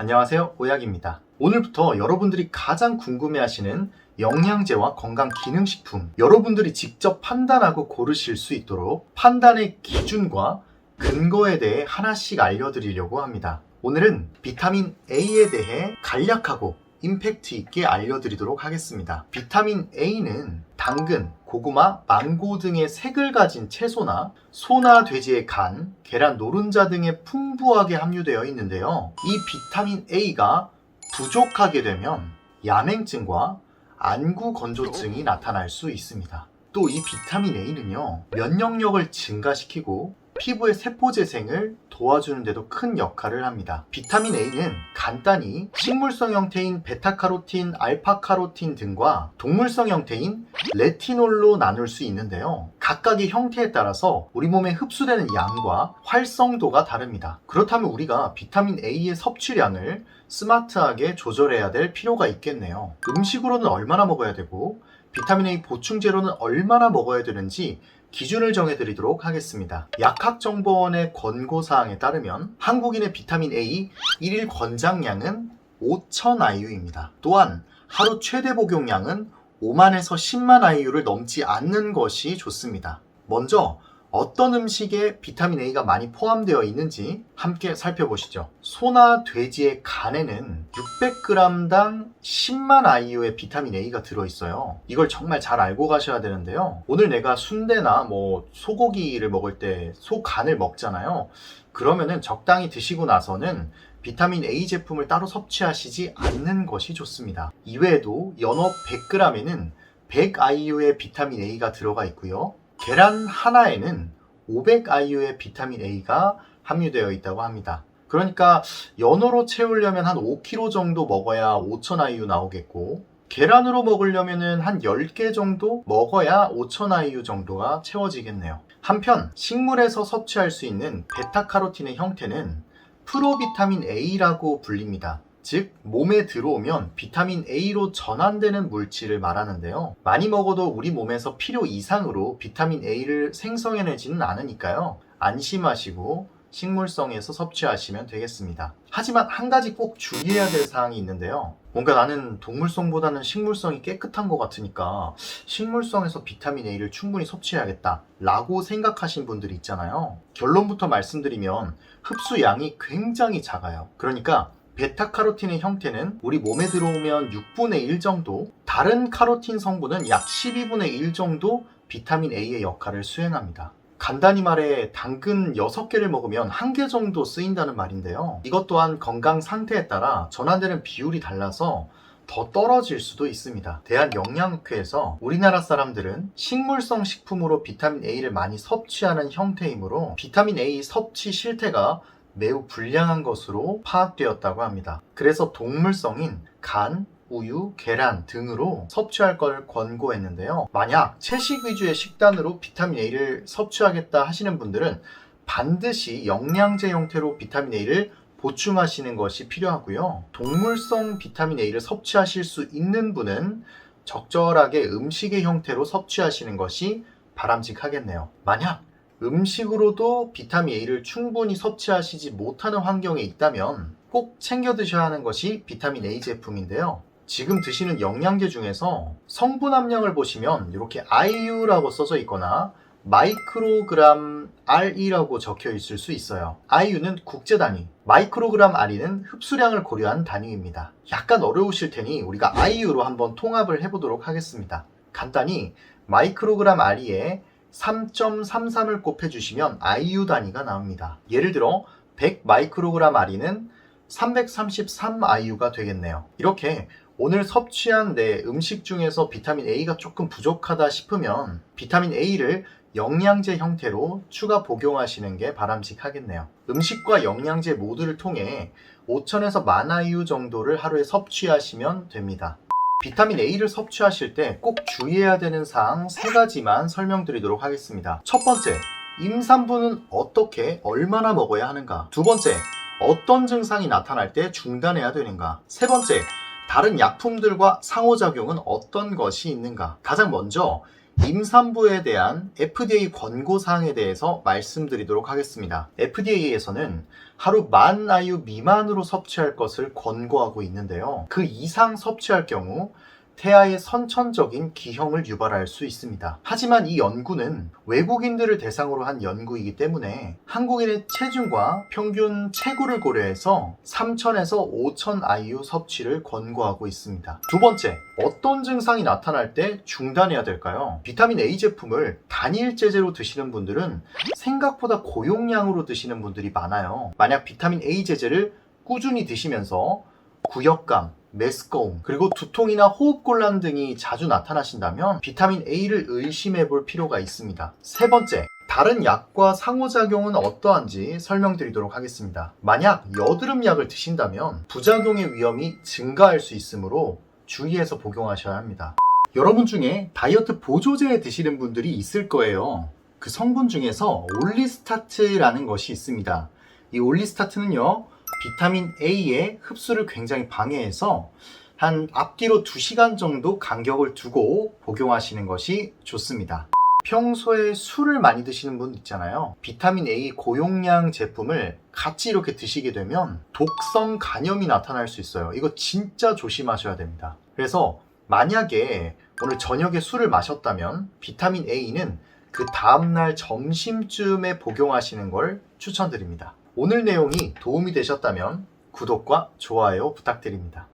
안녕하세요, 오약입니다. 오늘부터 여러분들이 가장 궁금해하시는 영양제와 건강기능식품, 여러분들이 직접 판단하고 고르실 수 있도록 판단의 기준과 근거에 대해 하나씩 알려드리려고 합니다. 오늘은 비타민 A에 대해 간략하고 임팩트 있게 알려드리도록 하겠습니다. 비타민 A는 당근, 고구마, 망고 등의 색을 가진 채소나 소나 돼지의 간, 계란 노른자 등에 풍부하게 함유되어 있는데요. 이 비타민 A가 부족하게 되면 야맹증과 안구건조증이 나타날 수 있습니다. 또 이 비타민 A는요, 면역력을 증가시키고 피부의 세포재생을 도와주는 데도 큰 역할을 합니다. 비타민 A는 간단히 식물성 형태인 베타카로틴, 알파카로틴 등과 동물성 형태인 레티놀로 나눌 수 있는데요. 각각의 형태에 따라서 우리 몸에 흡수되는 양과 활성도가 다릅니다. 그렇다면 우리가 비타민 A의 섭취량을 스마트하게 조절해야 될 필요가 있겠네요. 음식으로는 얼마나 먹어야 되고 비타민 A 보충제로는 얼마나 먹어야 되는지 기준을 정해드리도록 하겠습니다. 약학정보원의 권고사항에 따르면 한국인의 비타민 A 1일 권장량은 5,000 IU입니다. 또한 하루 최대 복용량은 5만에서 10만 IU를 넘지 않는 것이 좋습니다. 먼저 어떤 음식에 비타민 A가 많이 포함되어 있는지 함께 살펴보시죠. 소나 돼지의 간에는 600g당 10만 IU의 비타민 A가 들어있어요. 이걸 정말 잘 알고 가셔야 되는데요. 오늘 내가 순대나 소고기를 먹을 때 소간을 먹잖아요. 그러면은 적당히 드시고 나서는 비타민 A 제품을 따로 섭취하시지 않는 것이 좋습니다. 이외에도 연어 100g에는 100 IU의 비타민 A가 들어가 있고요. 계란 하나에는 500 IU의 비타민 A가 함유되어 있다고 합니다. 그러니까 연어로 채우려면 한 5kg 정도 먹어야 5,000 IU 나오겠고, 계란으로 먹으려면 한 10개 정도 먹어야 5,000 IU 정도가 채워지겠네요. 한편 식물에서 섭취할 수 있는 베타카로틴의 형태는 프로비타민 A라고 불립니다. 즉 몸에 들어오면 비타민 A로 전환되는 물질을 말하는데요. 많이 먹어도 우리 몸에서 필요 이상으로 비타민 A를 생성해내지는 않으니까요. 안심하시고 식물성에서 섭취하시면 되겠습니다. 하지만 한 가지 꼭 주의해야 될 사항이 있는데요. 뭔가 나는 동물성보다는 식물성이 깨끗한 것 같으니까 식물성에서 비타민 A를 충분히 섭취해야겠다 라고 생각하신 분들이 있잖아요. 결론부터 말씀드리면 흡수량이 굉장히 작아요. 그러니까 베타카로틴의 형태는 우리 몸에 들어오면 6분의 1 정도, 다른 카로틴 성분은 약 12분의 1 정도 비타민 A의 역할을 수행합니다. 간단히 말해 당근 6개를 먹으면 1개 정도 쓰인다는 말인데요. 이것 또한 건강 상태에 따라 전환되는 비율이 달라서 더 떨어질 수도 있습니다. 대한영양학회에서 우리나라 사람들은 식물성 식품으로 비타민 A를 많이 섭취하는 형태이므로 비타민 A 섭취 실태가 매우 불량한 것으로 파악되었다고 합니다. 그래서 동물성인 간, 우유, 계란 등으로 섭취할 걸 권고했는데요. 만약 채식 위주의 식단으로 비타민 A를 섭취하겠다 하시는 분들은 반드시 영양제 형태로 비타민 A를 보충하시는 것이 필요하고요. 동물성 비타민 A를 섭취하실 수 있는 분은 적절하게 음식의 형태로 섭취하시는 것이 바람직하겠네요. 만약 음식으로도 비타민 A를 충분히 섭취하시지 못하는 환경에 있다면 꼭 챙겨 드셔야 하는 것이 비타민 A 제품인데요. 지금 드시는 영양제 중에서 성분 함량을 보시면 이렇게 IU라고 써져 있거나 마이크로그램 RE라고 적혀 있을 수 있어요. IU는 국제 단위, 마이크로그램 RE는 흡수량을 고려한 단위입니다. 약간 어려우실 테니 우리가 IU로 한번 통합을 해보도록 하겠습니다. 간단히 마이크로그램 RE에 3.33을 곱해주시면 IU 단위가 나옵니다. 예를 들어 100 마이크로그램 RE는 333 IU가 되겠네요. 이렇게 오늘 섭취한 내 음식 중에서 비타민 A가 조금 부족하다 싶으면 비타민 A를 영양제 형태로 추가 복용하시는 게 바람직하겠네요. 음식과 영양제 모두를 통해 5,000에서 10,000 IU 정도를 하루에 섭취하시면 됩니다. 비타민 A를 섭취하실 때 꼭 주의해야 되는 사항 3가지만 설명드리도록 하겠습니다. 첫 번째, 임산부는 어떻게 얼마나 먹어야 하는가? 두 번째, 어떤 증상이 나타날 때 중단해야 되는가? 세 번째, 다른 약품들과 상호작용은 어떤 것이 있는가? 가장 먼저 임산부에 대한 FDA 권고사항에 대해서 말씀드리도록 하겠습니다. FDA에서는 하루 만 아유 미만으로 섭취할 것을 권고하고 있는데요. 그 이상 섭취할 경우 태아의 선천적인 기형을 유발할 수 있습니다. 하지만 이 연구는 외국인들을 대상으로 한 연구이기 때문에 한국인의 체중과 평균 체구를 고려해서 3,000에서 5,000 IU 섭취를 권고하고 있습니다. 두 번째, 어떤 증상이 나타날 때 중단해야 될까요? 비타민 A 제품을 단일제제로 드시는 분들은 생각보다 고용량으로 드시는 분들이 많아요. 만약 비타민 A 제제를 꾸준히 드시면서 구역감, 메스꺼움, 그리고 두통이나 호흡곤란 등이 자주 나타나신다면 비타민 A를 의심해 볼 필요가 있습니다. 세 번째, 다른 약과 상호작용은 어떠한지 설명드리도록 하겠습니다. 만약 여드름 약을 드신다면 부작용의 위험이 증가할 수 있으므로 주의해서 복용하셔야 합니다. 여러분 중에 다이어트 보조제 드시는 분들이 있을 거예요. 그 성분 중에서 올리스타트라는 것이 있습니다. 이 올리스타트는요, 비타민 A의 흡수를 굉장히 방해해서 한 앞뒤로 2시간 정도 간격을 두고 복용하시는 것이 좋습니다. 평소에 술을 많이 드시는 분 있잖아요. 비타민 A 고용량 제품을 같이 이렇게 드시게 되면 독성 간염이 나타날 수 있어요. 이거 진짜 조심하셔야 됩니다. 그래서 만약에 오늘 저녁에 술을 마셨다면 비타민 A는 그 다음날 점심쯤에 복용하시는 걸 추천드립니다. 오늘 내용이 도움이 되셨다면 구독과 좋아요 부탁드립니다.